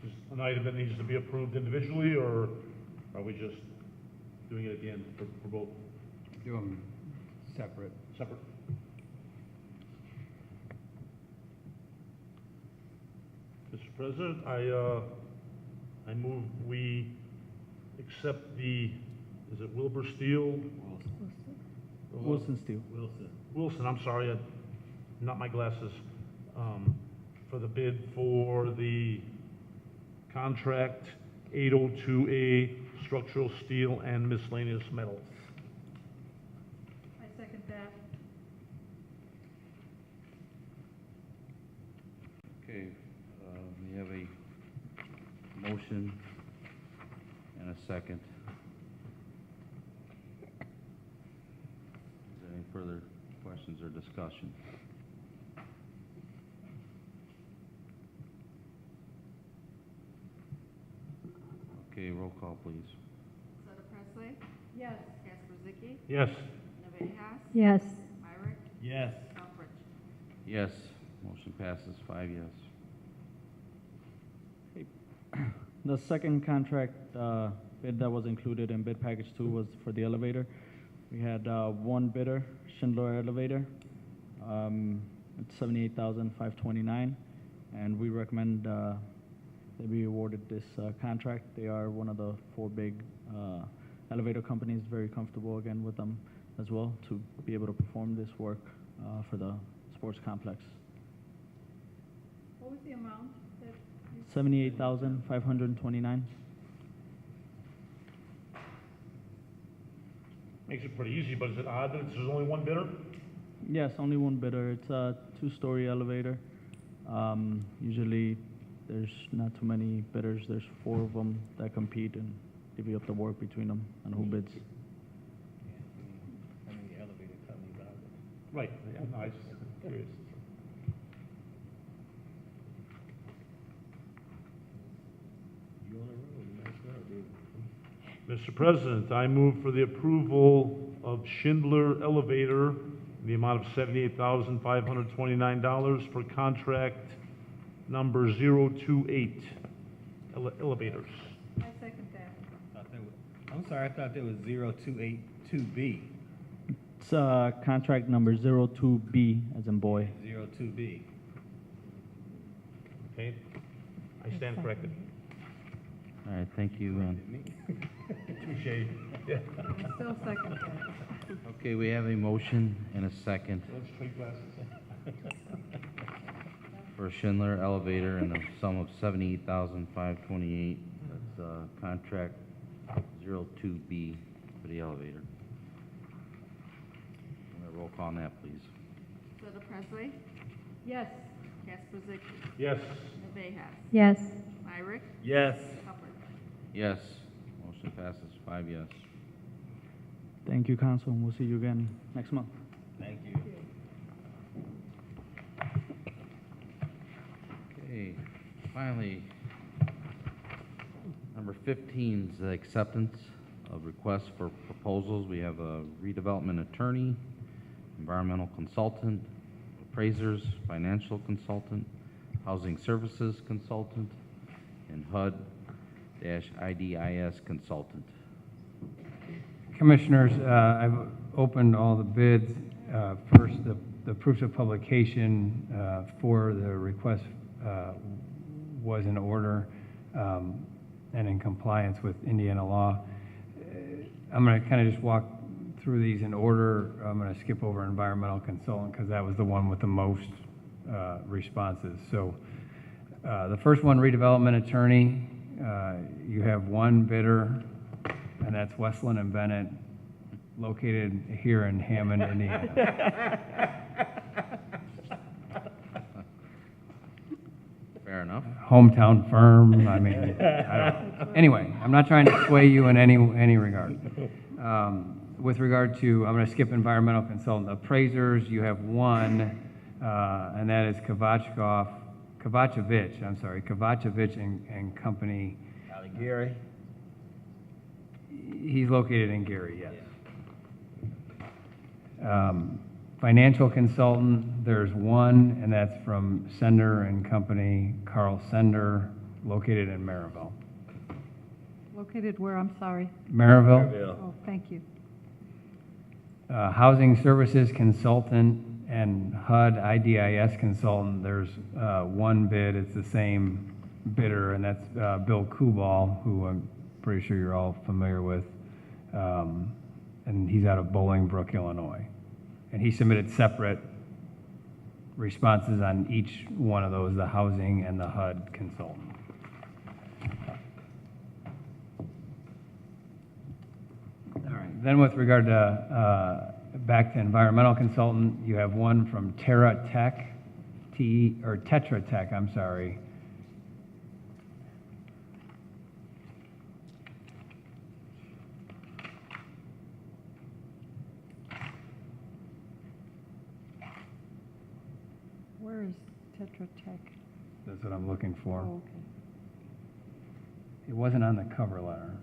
Is this an item that needs to be approved individually, or are we just doing it at the end for both? Do them separate. Separate? Mr. President, I move we accept the, is it Wilbur Steel? Wilson Steel. Wilson, I'm sorry, not my glasses, for the bid for the contract 802A structural steel and miscellaneous metals. I second that. Okay, we have a motion and a second. Is there any further questions or discussion? Okay, roll call, please. Presley? Yes. Esposito? Yes. Navejas? Yes. Myrick? Yes. Helfrich? Yes, motion passes 5 yes. The second contract bid that was included in bid package 2 was for the elevator. We had one bidder, Schindler Elevator. It's $78,529, and we recommend they be awarded this contract. They are one of the 4 big elevator companies, very comfortable again with them as well to be able to perform this work for the sports complex. What was the amount? $78,529. Makes it pretty easy, but is it odd that there's only one bidder? Yes, only one bidder. It's a 2-story elevator. Usually there's not too many bidders. There's 4 of them that compete and divvy up the work between them and who bids. How many elevator companies are there? Right, yeah, no, I was just curious. You on the road, nice job, dude. Mr. President, I move for the approval of Schindler Elevator in the amount of $78,529 for contract number 028 elevators. I second that. I'm sorry, I thought there was 0282B. It's contract number 02B as in boy. 02B. Okay? I stand corrected. All right, thank you. Touche. Yeah. I still second that. Okay, we have a motion and a second Those straight glasses. for Schindler Elevator in the sum of $78,528. That's contract 02B for the elevator. Roll call on that, please. Consuelo Presley, Yes. Kasperziki, Yes. Navejas, Yes. Myrick, Yes. Hubbard. Yes. Motion passes 5 yes. Thank you, council, and we'll see you again next month. Thank you. Okay, finally, number 15 is the acceptance of requests for proposals. We have a redevelopment attorney, environmental consultant, appraisers, financial consultant, housing services consultant, and HUD-IDIS consultant. Commissioners, I've opened all the bids. First, the proofs of publication for the request was in order and in compliance with Indiana law. I'm going to kind of just walk through these in order. I'm going to skip over environmental consultant because that was the one with the most responses. So the first one, redevelopment attorney, you have one bidder, and that's Westland and Bennett, located here in Hammond, Indiana. Fair enough. Hometown firm, I mean, I don't, anyway, I'm not trying to sway you in any regard. With regard to, I'm going to skip environmental consultant. Appraisers, you have one, and that is Kovacevic and Company. Gary? He's located in Gary, yes. Financial consultant, there's one, and that's from Sender and Company, Carl Sender, located in Maryville. Located where, I'm sorry? Maryville. Oh, thank you. Housing services consultant and HUD-IDIS consultant, there's one bid, it's the same bidder, and that's Bill Kubal, who I'm pretty sure you're all familiar with, and he's out of Bolingbrook, Illinois. And he submitted separate responses on each one of those, the housing and the HUD consultant. All right. Then with regard to back to environmental consultant, you have one from Tetra Tech, I'm sorry. Where is Tetra Tech? That's what I'm looking for. Oh, okay. It wasn't on the cover letter.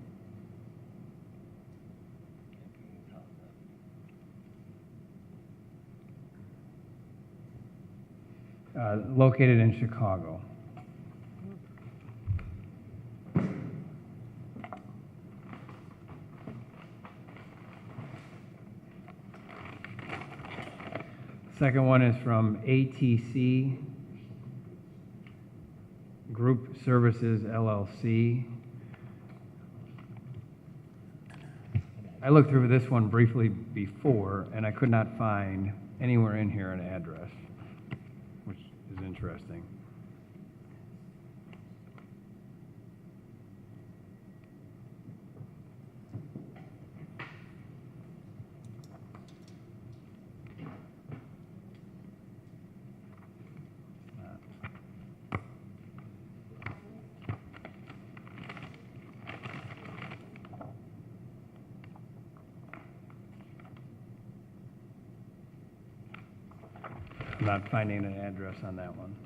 Located in Chicago. Second one is from ATC Group Services, LLC. I looked through this one briefly before, and I could not find anywhere in here an address, which is interesting. I'm not finding an address on that one.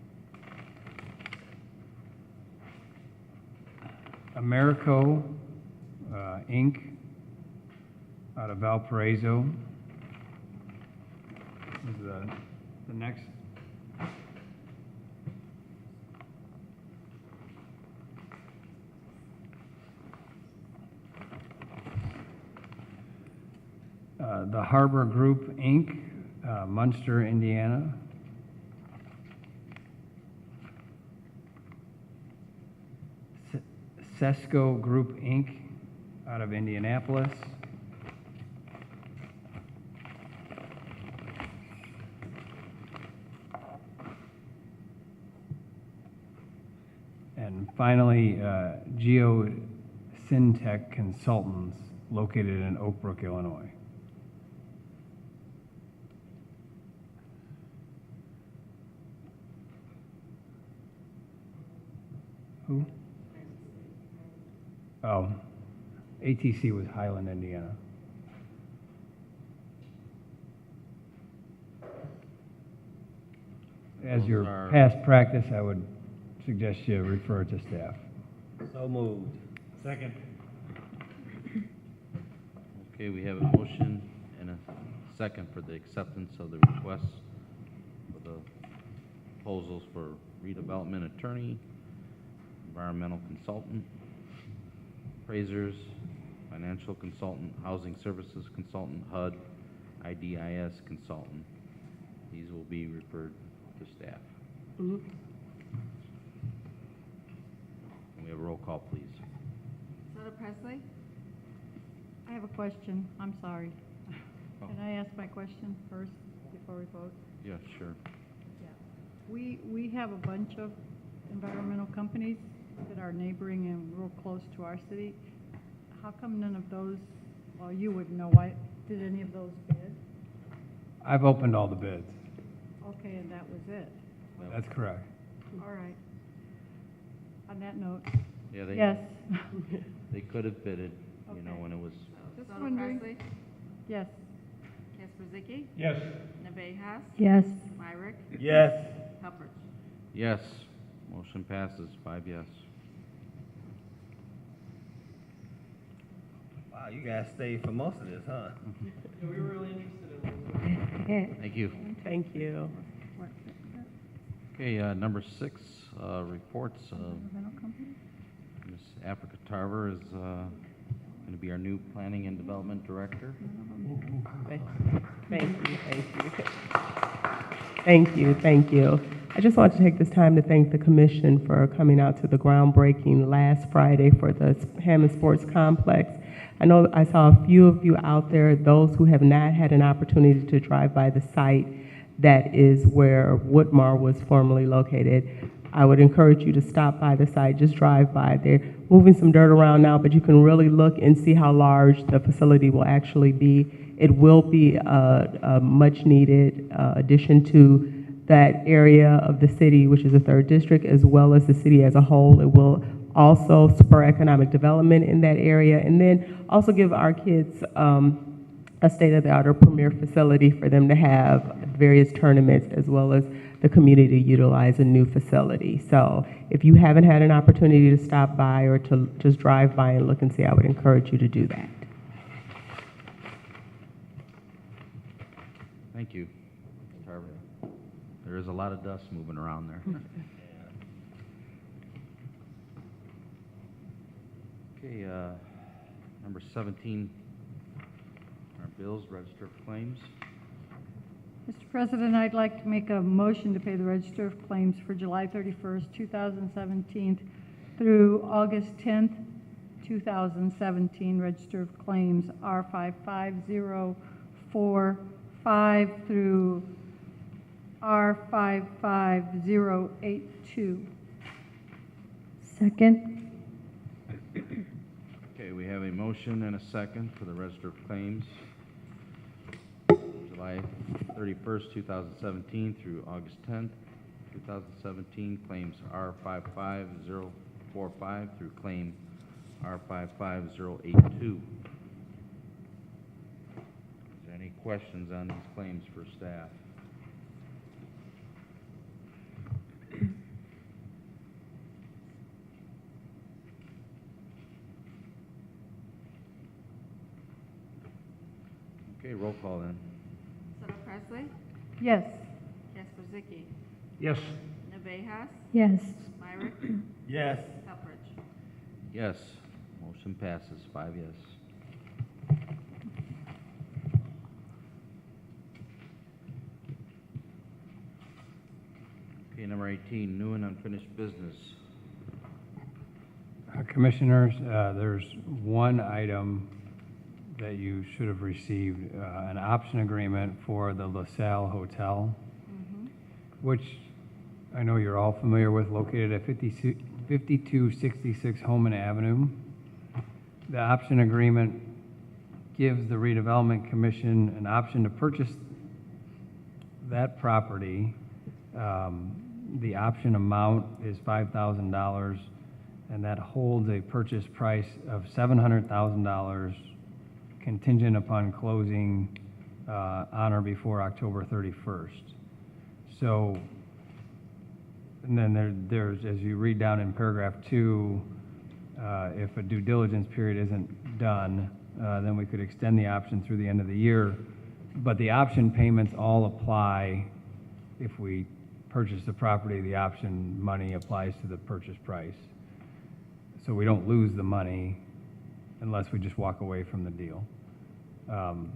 Americo, Inc., out of Valparaiso. This is the next. The Harbor Group, Inc., Munster, Indiana. Sesco Group, Inc., out of Indianapolis. And finally, GeoSyntech Consultants, located in Oak Brook, Illinois. Who? Oh, ATC was Highland, Indiana. As Those your are- past practice, I would suggest you refer to staff. So moved. Second. Okay, we have a motion and a second for the acceptance of the requests for the proposals for redevelopment attorney, environmental consultant, appraisers, financial consultant, housing services consultant, HUD, IDIS consultant. These will be referred to staff. Mhm. Can we have a roll call, please? Senator Presley? I have a question. I'm sorry. Oh. Can I ask my question first before we vote? Yeah, sure. We have a bunch of environmental companies that are neighboring and real close to our city. How come none of those, well, you wouldn't know, why, did any of those bid? I've opened all the bids. Okay, and that was it. That's correct. All right. On that note, Yeah, yes. they could have bidded, you know, Okay. when it was, Just Senator wondering. Presley? Yes. Kasperziki? Yes. Navejas? Yes. Myrick? Yes. Helpers? yes. Motion passes, 5 yes. Wow, you guys stayed for most of this, huh? We were really interested in Thank you. Thank you. Okay, number 6, reports. Environmental company? Ms. Africa Tarver is going to be our new Planning and Development Director. Thank you, thank you. Thank you, thank you. I just want to take this time to thank the commission for coming out to the groundbreaking last Friday for the Hammond Sports Complex. I know I saw a few of you out there, those who have not had an opportunity to drive by the site. That is where Woodmar was formerly located. I would encourage you to stop by the site, just drive by. They're moving some dirt around now, but you can really look and see how large the facility will actually be. It will be a much-needed addition to that area of the city, which is the 3rd District, as well as the city as a whole. It will also spur economic development in that area, and then also give our kids a state-of-the-art or premier facility for them to have various tournaments, as well as the community utilize a new facility. So if you haven't had an opportunity to stop by or to just drive by and look and see, I would encourage you to do that. Thank you, Ms. Tarver. There is a lot of dust moving around there. Okay, number 17, our bills, register of claims. Mr. President, I'd like to make a motion to pay the register of claims for July 31st, 2017 through August 10th, 2017. Register of claims R55045 through R55082. Second. Okay, we have a motion and a second for the register of claims. July 31st, 2017 through August 10th, 2017, claims R55045 through claim R55082. Is there any questions on these claims for staff? Okay, roll call then. Senator Presley? Yes. Kasperziki? Yes. Navejas? Yes. Myrick? Yes. Helpers? Yes, motion passes, 5 yes. Okay, number 18, new and unfinished business. Commissioners, there's one item that you should have received, an option agreement for the LaSalle Hotel, which I know you're all familiar with, located at 5266 Holman Avenue. The option agreement gives the Redevelopment Commission an option to purchase that property. The option amount is $5,000, and that holds a purchase price of $700,000 contingent upon closing on or before October 31st. So, and then there's, as you read down in paragraph 2, if a due diligence period isn't done, then we could extend the option through the end of the year. But the option payments all apply. If we purchase the property, the option money applies to the purchase price. So we don't lose the money unless we just walk away from the deal. And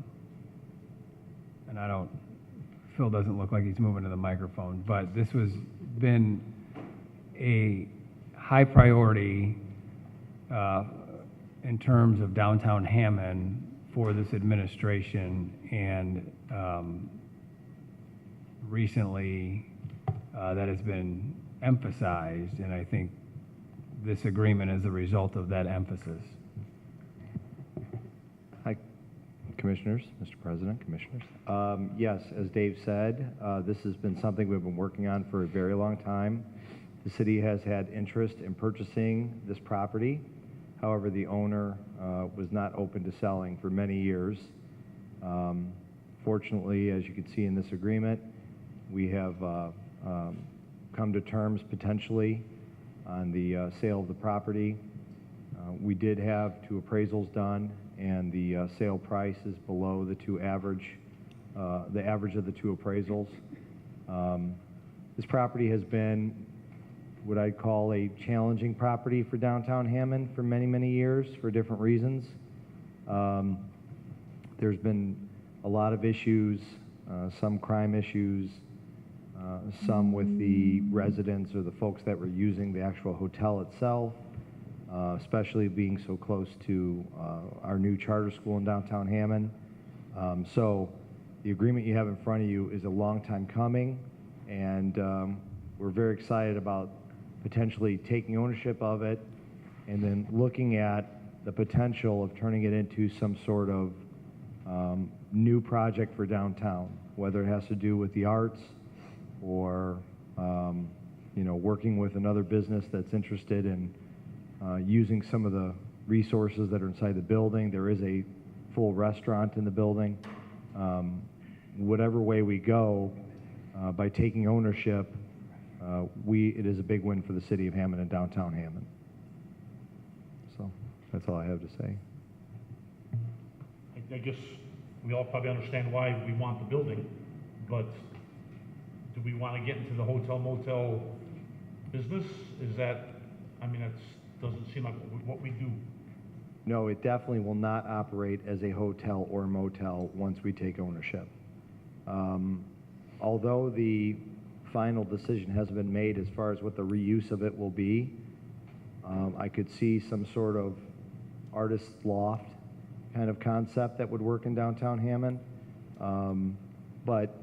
Phil doesn't look like he's moving to the microphone, but this has been a high priority in terms of downtown Hammond for this administration, and recently that has been emphasized, and I think this agreement is a result of that emphasis. Hi, Commissioners, Mr. President, Commissioners. Yes, as Dave said, this has been something we've been working on for a very long time. The city has had interest in purchasing this property. However, the owner was not open to selling for many years. Fortunately, as you can see in this agreement, we have come to terms potentially on the sale of the property. We did have 2 appraisals done, and the sale price is below the average of the 2 appraisals. This property has been what I'd call a challenging property for downtown Hammond for many, many years for different reasons. There's been a lot of issues, some crime issues, some with the residents or the folks that were using the actual hotel itself, especially being so close to our new charter school in downtown Hammond. So the agreement you have in front of you is a long time coming, and we're very excited about potentially taking ownership of it and then looking at the potential of turning it into some sort of new project for downtown, whether it has to do with the arts or working with another business that's interested in using some of the resources that are inside the building. There is a full restaurant in the building. Whatever way we go, by taking ownership, it is a big win for the city of Hammond and downtown Hammond. So that's all I have to say. I guess we all probably understand why we want the building, but do we want to get into the hotel motel business? Is that, that doesn't seem like what we do. No, it definitely will not operate as a hotel or motel once we take ownership. Although the final decision hasn't been made as far as what the reuse of it will be, I could see some sort of artist loft kind of concept that would work in downtown Hammond. But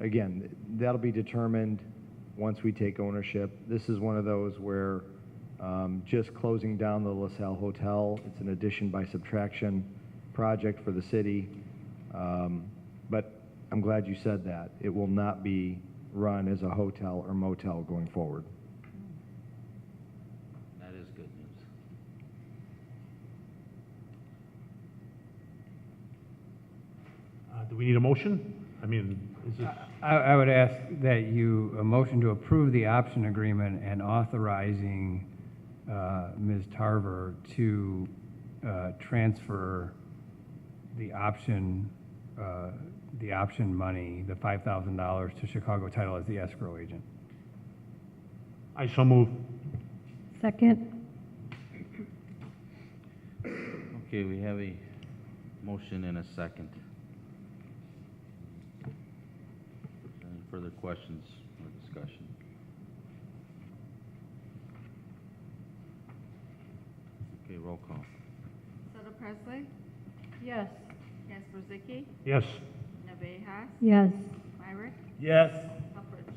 again, that'll be determined once we take ownership. This is one of those where just closing down the LaSalle Hotel, it's an addition by subtraction project for the city. But I'm glad you said that. It will not be run as a hotel or motel going forward. That is good news. Do we need a motion? Is this? I would ask that a motion to approve the option agreement and authorizing Ms. Tarver to transfer the option money, the $5,000, to Chicago Title as the escrow agent. I so move. Second. Okay, we have a motion and a second. Any further questions or discussion? roll call. Sutter Presley, Yes. Kasperziki, Yes. Navejas, Yes. Myrick, Yes. Helfrich.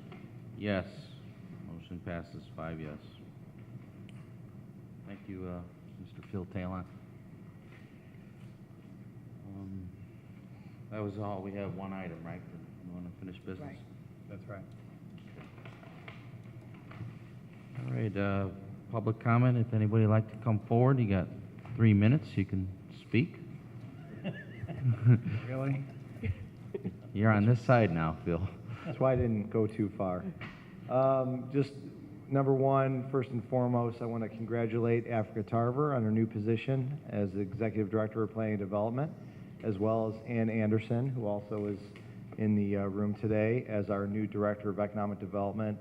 Yes. Motion passes 5 yes. Thank you, Mr. Phil Talon. That was all. We have one item, right? You want to finish business? Right. That's right. All right, public comment. If anybody would like to come forward, you got 3 minutes. You can speak. Really? You're on this side now, Phil. That's why I didn't go too far. Just number one, first and foremost, I want to congratulate Africa Tarver on her new position as the Executive Director of Planning and Development, as well as Ann Anderson, who also is in the room today, as our new Director of Economic Development.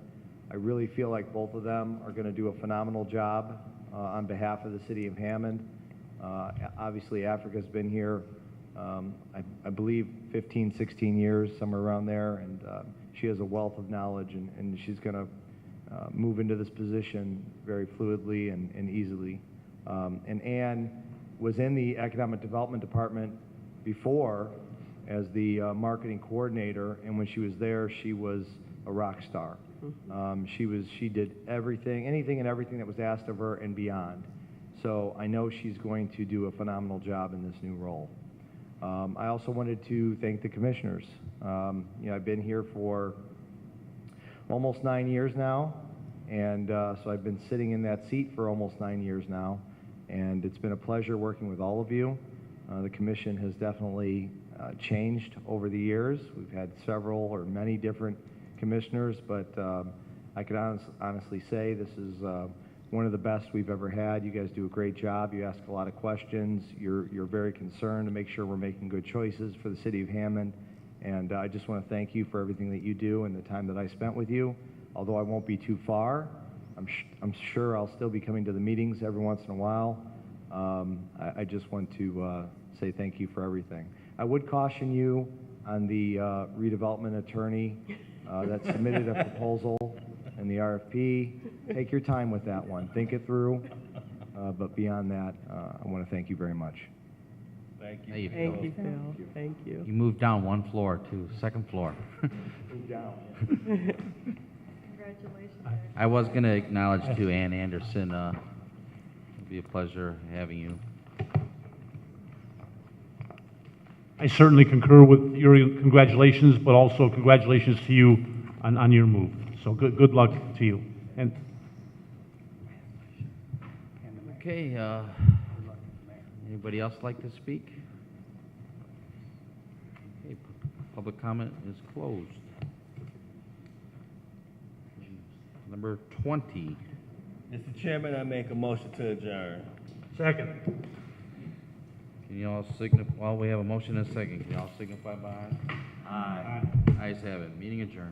I really feel like both of them are going to do a phenomenal job on behalf of the City of Hammond. Obviously, Africa's been here, I believe, 15, 16 years, somewhere around there, and she has a wealth of knowledge, and she's going to move into this position very fluidly and easily. And Ann was in the Economic Development Department before as the marketing coordinator, and when she was there, she was a rock star. She did anything and everything that was asked of her and beyond. So I know she's going to do a phenomenal job in this new role. I also wanted to thank the commissioners. I've been here for almost 9 years now, and so I've been sitting in that seat for almost 9 years now, and it's been a pleasure working with all of you. The commission has definitely changed over the years. We've had several or many different commissioners, but I can honestly say this is one of the best we've ever had. You guys do a great job. You ask a lot of questions. You're very concerned to make sure we're making good choices for the City of Hammond, and I just want to thank you for everything that you do and the time that I spent with you. Although I won't be too far, I'm sure I'll still be coming to the meetings every once in a while. I just want to say thank you for everything. I would caution you on the redevelopment attorney that submitted a proposal in the RFP. Take your time with that one. Think it through. But beyond that, I want to thank you very much. Thank you. Hey, Thank you, Phil. Thank you. You moved down one floor to second floor. Move down. Congratulations. I was going to acknowledge to Ann Anderson. It'll be a pleasure having you. I certainly concur with your congratulations, but also congratulations to you on your move. So good luck to you. And Okay, anybody else like to speak? Okay, public comment is closed. Number 20. Mr. Chairman, I make a motion to adjourn. second. Can you all signify, well, we have a motion and a second. Can you all signify by aye? Aye. Ayes have it. Meeting adjourned.